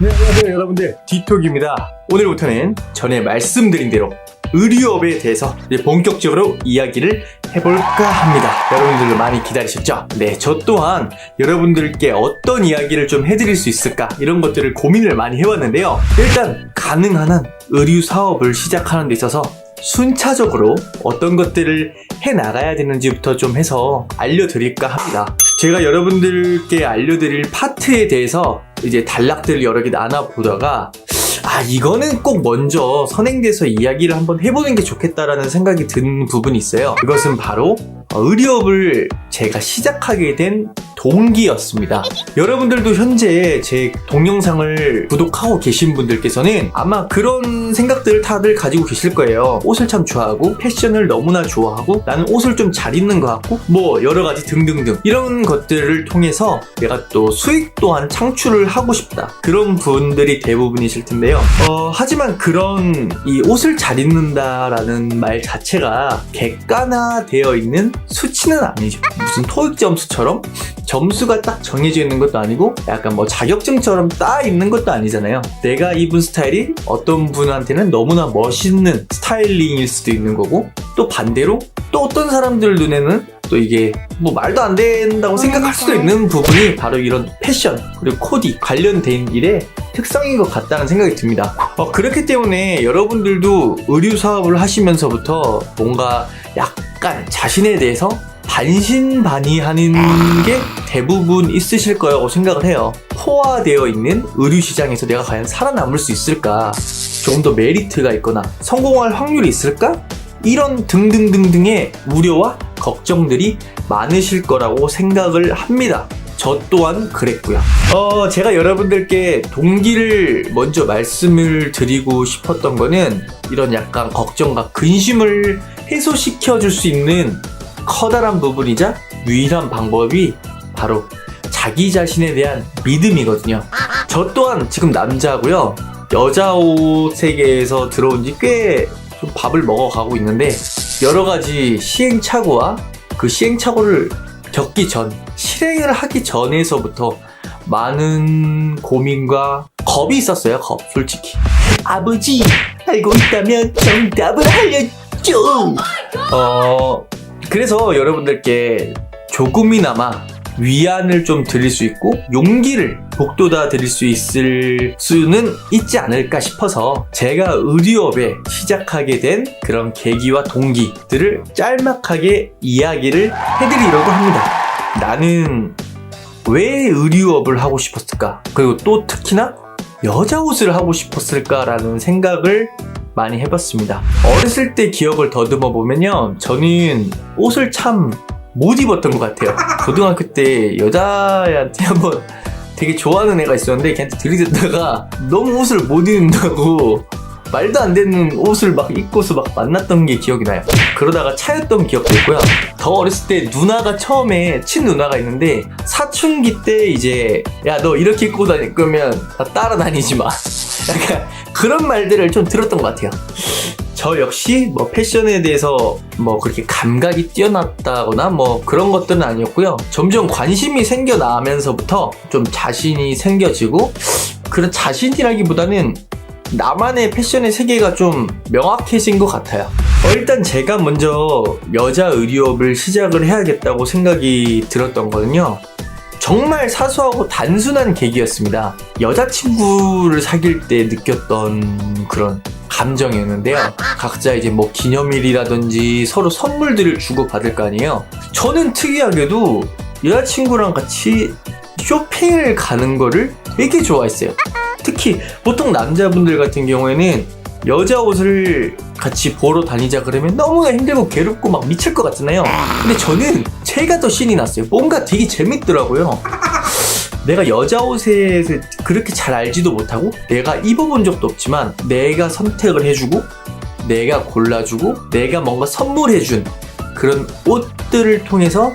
네, 안녕하세요 여러분들, 디톡입니다. 오늘부터는 전에 말씀드린 대로 의류업에 대해서 이제 본격적으로 이야기를 해볼까 합니다. 여러분들도 많이 기다리셨죠? 네, 저 또한 여러분들께 어떤 이야기를 좀 해드릴 수 있을까, 이런 것들을 고민을 많이 해왔는데요. 일단 가능한 한 의류 사업을 시작하는 데 있어서 순차적으로 어떤 것들을 해나가야 되는지부터 좀 해서 알려드릴까 합니다. 제가 여러분들께 알려드릴 파트에 대해서 이제 단락들을 여러 개 나눠보다가 이거는 꼭 먼저 선행돼서 이야기를 한번 해보는 게 좋겠다라는 생각이 든 부분이 있어요. 그것은 바로 의류업을 제가 시작하게 된 동기였습니다. 여러분들도 현재 제 동영상을 구독하고 계신 분들께서는 아마 그런 생각들을 다들 가지고 계실 거예요. 옷을 참 좋아하고 패션을 너무나 좋아하고 나는 옷을 좀 잘 입는 것 같고 뭐 여러가지 등등등, 이런 것들을 통해서 내가 또 수익 또한 창출을 하고 싶다, 그런 분들이 대부분이실 텐데요. 하지만 그런 이 옷을 잘 입는다라는 말 자체가 객관화되어 있는 수치는 아니죠. 무슨 토익 점수처럼 점수가 딱 정해져 있는 것도 아니고 약간 뭐 자격증처럼 따 있는 것도 아니잖아요. 내가 입은 스타일이 어떤 분한테는 너무나 멋있는 스타일링일 수도 있는 거고, 또 반대로 또 어떤 사람들 눈에는 또 이게 뭐 말도 안 된다고 생각할 수도 있는 부분이 바로 이런 패션 그리고 코디 관련된 일의 특성인 것 같다는 생각이 듭니다. 그렇기 때문에 여러분들도 의류 사업을 하시면서부터 뭔가 약간 자신에 대해서 반신반의하는 게 대부분 있으실 거라고 생각을 해요. 포화되어 있는 의류 시장에서 내가 과연 살아남을 수 있을까? 조금 더 메리트가 있거나 성공할 확률이 있을까? 이런 등등등등의 우려와 걱정들이 많으실 거라고 생각을 합니다. 저 또한 그랬고요. 제가 여러분들께 동기를 먼저 말씀을 드리고 싶었던 거는 이런 약간 걱정과 근심을 해소시켜 줄 수 있는 커다란 부분이자 유일한 방법이 바로 자기 자신에 대한 믿음이거든요. 저 또한 지금 남자고요. 여자 옷 세계에서 들어온 지 꽤 좀 밥을 먹어가고 있는데, 여러 가지 시행착오와 그 시행착오를 겪기 전, 실행을 하기 전에서부터 많은 고민과 겁이 있었어요. 솔직히. 아버지, 알고 있다면 정답을 알려줘. 그래서 여러분들께 조금이나마 위안을 좀 드릴 수 있고 용기를 북돋아 드릴 수 있을 수는 있지 않을까 싶어서 제가 의류업에 시작하게 된 그런 계기와 동기들을 짤막하게 이야기를 해드리려고 합니다. 나는 왜 의류업을 하고 싶었을까? 그리고 또 특히나 여자 옷을 하고 싶었을까라는 생각을 많이 해봤습니다. 어렸을 때 기억을 더듬어 보면요, 저는 옷을 참 못 입었던 것 같아요. 고등학교 때 여자애한테 한번 되게 좋아하는 애가 있었는데 걔한테 들이댔다가 너무 옷을 못 입는다고 말도 안 되는 옷을 막 입고서 막 만났던 게 기억이 나요. 그러다가 차였던 기억도 있고요. 더 어렸을 때 누나가 처음에 친누나가 있는데 사춘기 때 이제 야, 너 이렇게 입고 다닐 거면 따라다니지 마, 약간 그런 말들을 좀 들었던 것 같아요. 저 역시 뭐 패션에 대해서 뭐 그렇게 감각이 뛰어났다거나 뭐 그런 것들은 아니었고요. 점점 관심이 생겨나면서부터 좀 자신이 생겨지고, 그런 자신이라기보다는 나만의 패션의 세계가 좀 명확해진 것 같아요. 일단 제가 먼저 여자 의류업을 시작을 해야겠다고 생각이 들었던 거는요, 정말 사소하고 단순한 계기였습니다. 여자친구를 사귈 때 느꼈던 그런 감정이었는데요. 각자 이제 뭐 기념일이라든지 서로 선물들을 주고받을 거 아니에요. 저는 특이하게도 여자친구랑 같이 쇼핑을 가는 거를 되게 좋아했어요. 특히 보통 남자분들 같은 경우에는 여자 옷을 같이 보러 다니자 그러면 너무나 힘들고 괴롭고 막 미칠 것 같잖아요. 근데 저는 제가 더 신이 났어요. 뭔가 되게 재밌더라고요. 내가 여자 옷에 그렇게 잘 알지도 못하고 내가 입어본 적도 없지만 내가 선택을 해주고 내가 골라주고 내가 뭔가 선물해준 그런 옷들을 통해서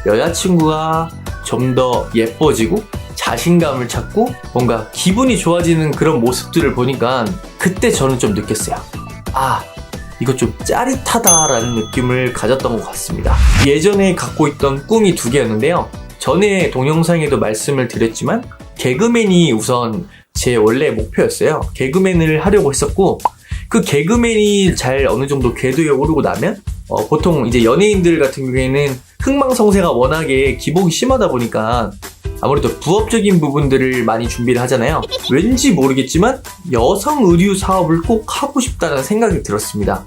여자친구가 좀 더 예뻐지고 자신감을 찾고 뭔가 기분이 좋아지는 그런 모습들을 보니까 그때 저는 좀 느꼈어요. 이거 좀 짜릿하다라는 느낌을 가졌던 것 같습니다. 예전에 갖고 있던 꿈이 2개였는데요. 전에 동영상에도 말씀을 드렸지만 개그맨이 우선 제 원래 목표였어요. 개그맨을 하려고 했었고, 그 개그맨이 잘 어느 정도 궤도에 오르고 나면 보통 이제 연예인들 같은 경우에는 흥망성쇠가 워낙에 기복이 심하다 보니까 아무래도 부업적인 부분들을 많이 준비를 하잖아요. 왠지 모르겠지만 여성 의류 사업을 꼭 하고 싶다는 생각이 들었습니다.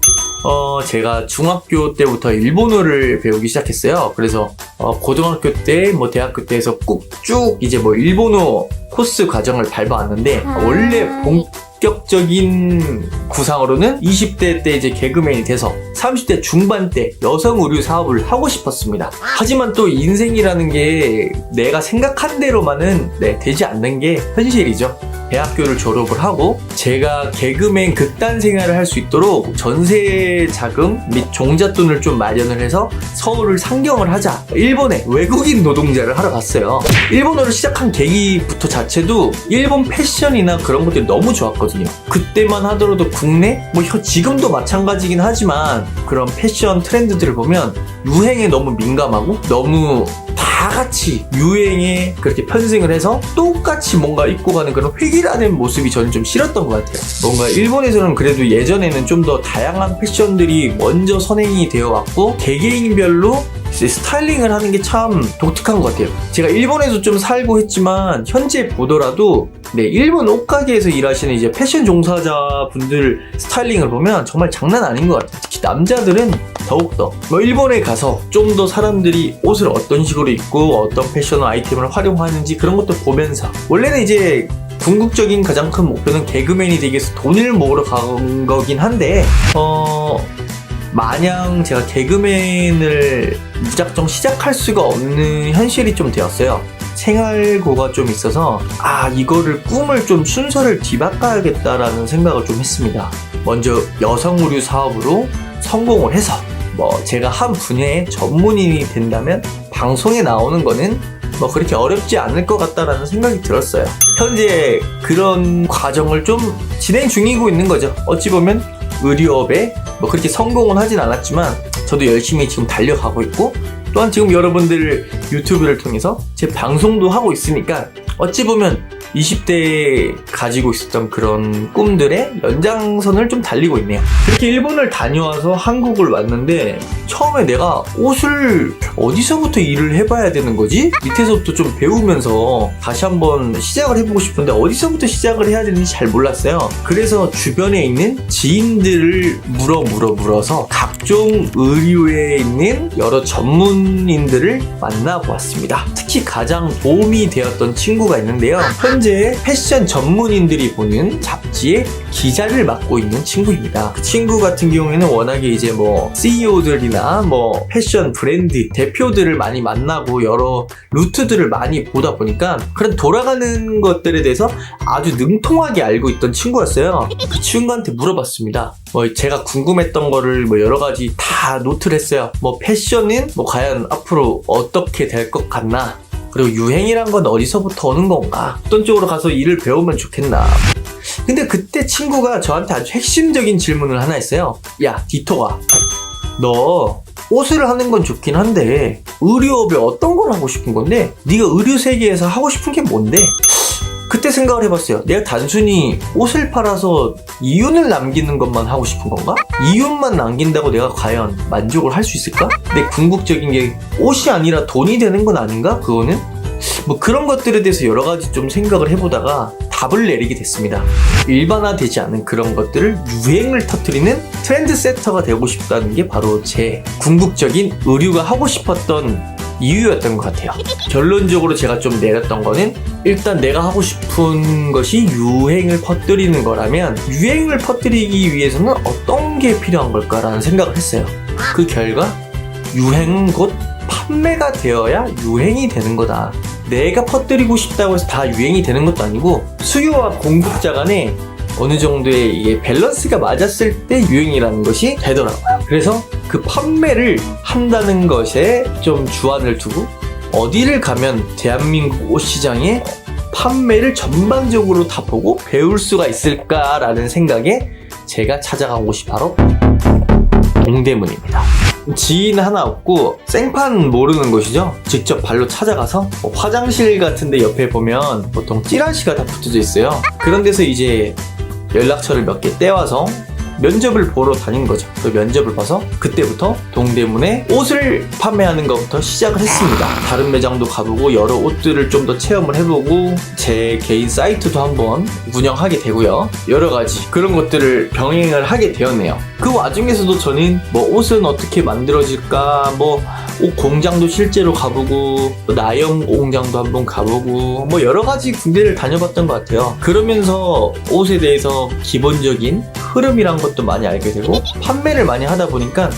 제가 중학교 때부터 일본어를 배우기 시작했어요. 그래서 고등학교 때, 대학교 때에서 꼭 쭉 이제 일본어 코스 과정을 밟아왔는데, 원래 본격적인 구상으로는 20대 때 이제 개그맨이 돼서 30대 중반 때 여성 의류 사업을 하고 싶었습니다. 하지만 또 인생이라는 게 내가 생각한 대로만은 되지 않는 게 현실이죠. 대학교를 졸업을 하고 제가 개그맨 극단 생활을 할 수 있도록 전세 자금 및 종잣돈을 좀 마련을 해서 서울을 상경을 하자. 일본에 외국인 노동자를 하러 갔어요. 일본어를 시작한 계기부터 자체도 일본 패션이나 그런 것들이 너무 좋았거든요. 그때만 하더라도 국내 지금도 마찬가지긴 하지만 그런 패션 트렌드들을 보면 유행에 너무 민감하고 너무 다 같이 유행에 그렇게 편승을 해서 똑같이 뭔가 입고 가는 그런 획일화된 모습이 저는 좀 싫었던 것 같아요. 뭔가 일본에서는 그래도 예전에는 좀 더 다양한 패션들이 먼저 선행이 되어 왔고 개개인별로 스타일링을 하는 게 참 독특한 것 같아요. 제가 일본에서 좀 살고 했지만 현재 보더라도 일본 옷가게에서 일하시는 이제 패션 종사자분들 스타일링을 보면 정말 장난 아닌 것 같아요. 특히 남자들은 더욱더 일본에 가서 좀 더 사람들이 옷을 어떤 식으로 입고 어떤 패션 아이템을 활용하는지 그런 것도 보면서, 원래는 이제 궁극적인 가장 큰 목표는 개그맨이 되기 위해서 돈을 모으러 간 거긴 한데 마냥 제가 개그맨을 무작정 시작할 수가 없는 현실이 좀 되었어요. 생활고가 좀 있어서 이거를 꿈을 좀 순서를 뒤바꿔야겠다라는 생각을 좀 했습니다. 먼저 여성 의류 사업으로 성공을 해서 제가 한 분야의 전문인이 된다면 방송에 나오는 거는 그렇게 어렵지 않을 것 같다라는 생각이 들었어요. 현재 그런 과정을 좀 진행 중이고 있는 거죠. 어찌 보면 의류업에 그렇게 성공은 하진 않았지만 저도 열심히 지금 달려가고 있고, 또한 지금 여러분들 유튜브를 통해서 제 방송도 하고 있으니까 어찌 보면 20대에 가지고 있었던 그런 꿈들의 연장선을 좀 달리고 있네요. 그렇게 일본을 다녀와서 한국을 왔는데 처음에 내가 옷을 어디서부터 일을 해봐야 되는 거지? 밑에서부터 좀 배우면서 다시 한번 시작을 해보고 싶은데 어디서부터 시작을 해야 되는지 잘 몰랐어요. 그래서 주변에 있는 지인들을 물어서 각종 의류에 있는 여러 전문인들을 만나보았습니다. 특히 가장 도움이 되었던 친구가 있는데요. 현재 패션 전문인들이 보는 잡지의 기자를 맡고 있는 친구입니다. 그 친구 같은 경우에는 워낙에 이제 CEO들이나 패션 브랜드 대표들을 많이 만나고 여러 루트들을 많이 보다 보니까 그런 돌아가는 것들에 대해서 아주 능통하게 알고 있던 친구였어요. 그 친구한테 물어봤습니다. 제가 궁금했던 거를 여러 가지 다 노트를 했어요. 패션은 과연 앞으로 어떻게 될 것 같나? 그리고 유행이란 건 어디서부터 오는 건가? 어떤 쪽으로 가서 일을 배우면 좋겠나? 근데 그때 친구가 저한테 아주 핵심적인 질문을 하나 했어요. 야, 디토가, 너 옷을 하는 건 좋긴 한데 의류업에 어떤 걸 하고 싶은 건데? 네가 의류 세계에서 하고 싶은 게 뭔데? 그때 생각을 해봤어요. 내가 단순히 옷을 팔아서 이윤을 남기는 것만 하고 싶은 건가? 이윤만 남긴다고 내가 과연 만족을 할 수 있을까? 내 궁극적인 게 옷이 아니라 돈이 되는 건 아닌가? 그거는? 그런 것들에 대해서 여러 가지 좀 생각을 해보다가 답을 내리게 됐습니다. 일반화되지 않은 그런 것들을 유행을 터뜨리는 트렌드 세터가 되고 싶다는 게 바로 제 궁극적인 의류가 하고 싶었던 이유였던 것 같아요. 결론적으로 제가 좀 내렸던 거는, 일단 내가 하고 싶은 것이 유행을 퍼뜨리는 거라면 유행을 퍼뜨리기 위해서는 어떤 게 필요한 걸까라는 생각을 했어요. 그 결과 유행은 곧 판매가 되어야 유행이 되는 거다. 내가 퍼뜨리고 싶다고 해서 다 유행이 되는 것도 아니고 수요와 공급자 간에 어느 정도의 이게 밸런스가 맞았을 때 유행이라는 것이 되더라고요. 그래서 그 판매를 한다는 것에 좀 주안을 두고 어디를 가면 대한민국 옷 시장에 판매를 전반적으로 다 보고 배울 수가 있을까라는 생각에 제가 찾아간 곳이 바로 동대문입니다. 지인 하나 없고 생판 모르는 곳이죠. 직접 발로 찾아가서 뭐 화장실 같은데 옆에 보면 보통 찌라시가 다 붙어져 있어요. 그런 데서 이제 연락처를 몇 개 떼와서 면접을 보러 다닌 거죠. 그 면접을 봐서 그때부터 동대문에 옷을 판매하는 것부터 시작을 했습니다. 다른 매장도 가보고 여러 옷들을 좀 더 체험을 해보고 제 개인 사이트도 한번 운영하게 되고요. 여러 가지 그런 것들을 병행을 하게 되었네요. 그 와중에서도 저는 뭐 옷은 어떻게 만들어질까, 뭐 옷 공장도 실제로 가보고 나염 공장도 한번 가보고 뭐 여러 가지 군대를 다녀봤던 것 같아요. 그러면서 옷에 대해서 기본적인 흐름이란 것도 많이 알게 되고 판매를 많이 하다 보니까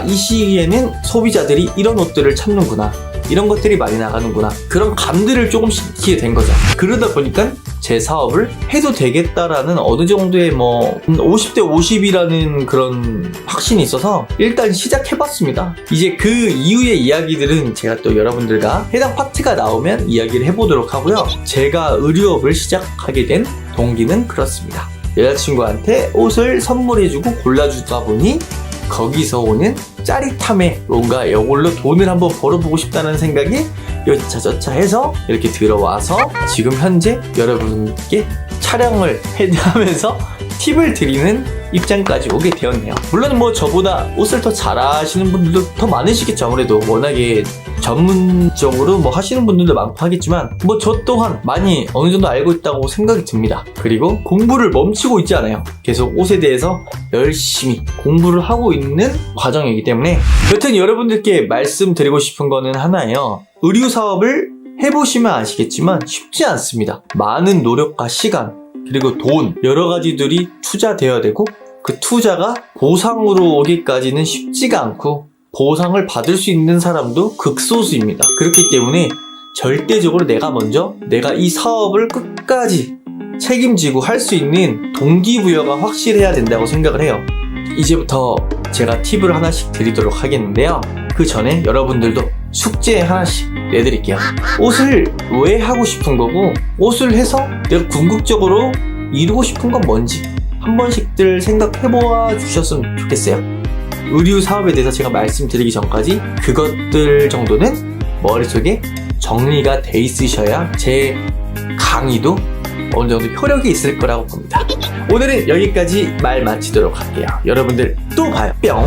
이 시기에는 소비자들이 이런 옷들을 찾는구나, 이런 것들이 많이 나가는구나, 그런 감들을 조금씩 익히게 된 거죠. 그러다 보니까 제 사업을 해도 되겠다라는 어느 정도의 뭐 50대 50이라는 그런 확신이 있어서 일단 시작해봤습니다. 이제 그 이후의 이야기들은 제가 또 여러분들과 해당 파트가 나오면 이야기를 해보도록 하고요. 제가 의류업을 시작하게 된 동기는 그렇습니다. 여자친구한테 옷을 선물해주고 골라주다 보니 거기서 오는 짜릿함에 뭔가 이걸로 돈을 한번 벌어보고 싶다는 생각이 여차저차 해서 이렇게 들어와서 지금 현재 여러분께 촬영을 하면서 팁을 드리는 입장까지 오게 되었네요. 물론 뭐 저보다 옷을 더 잘하시는 분들도 더 많으시겠죠. 아무래도 워낙에 전문적으로 뭐 하시는 분들도 많고 하겠지만 뭐 저 또한 많이 어느 정도 알고 있다고 생각이 듭니다. 그리고 공부를 멈추고 있지 않아요. 계속 옷에 대해서 열심히 공부를 하고 있는 과정이기 때문에 여튼 여러분들께 말씀드리고 싶은 거는 하나예요. 의류 사업을 해보시면 아시겠지만 쉽지 않습니다. 많은 노력과 시간 그리고 돈 여러 가지들이 투자되어야 되고 그 투자가 보상으로 오기까지는 쉽지가 않고 보상을 받을 수 있는 사람도 극소수입니다. 그렇기 때문에 절대적으로 내가 이 사업을 끝까지 책임지고 할 수 있는 동기부여가 확실해야 된다고 생각을 해요. 이제부터 제가 팁을 하나씩 드리도록 하겠는데요. 그 전에 여러분들도 숙제 하나씩 내드릴게요. 옷을 왜 하고 싶은 거고 옷을 해서 내가 궁극적으로 이루고 싶은 건 뭔지 한 번씩들 생각해보아 주셨으면 좋겠어요. 의류 사업에 대해서 제가 말씀드리기 전까지 그것들 정도는 머릿속에 정리가 돼 있으셔야 제 강의도 어느 정도 효력이 있을 거라고 봅니다. 오늘은 여기까지 말 마치도록 할게요. 여러분들 또 봐요. 뿅!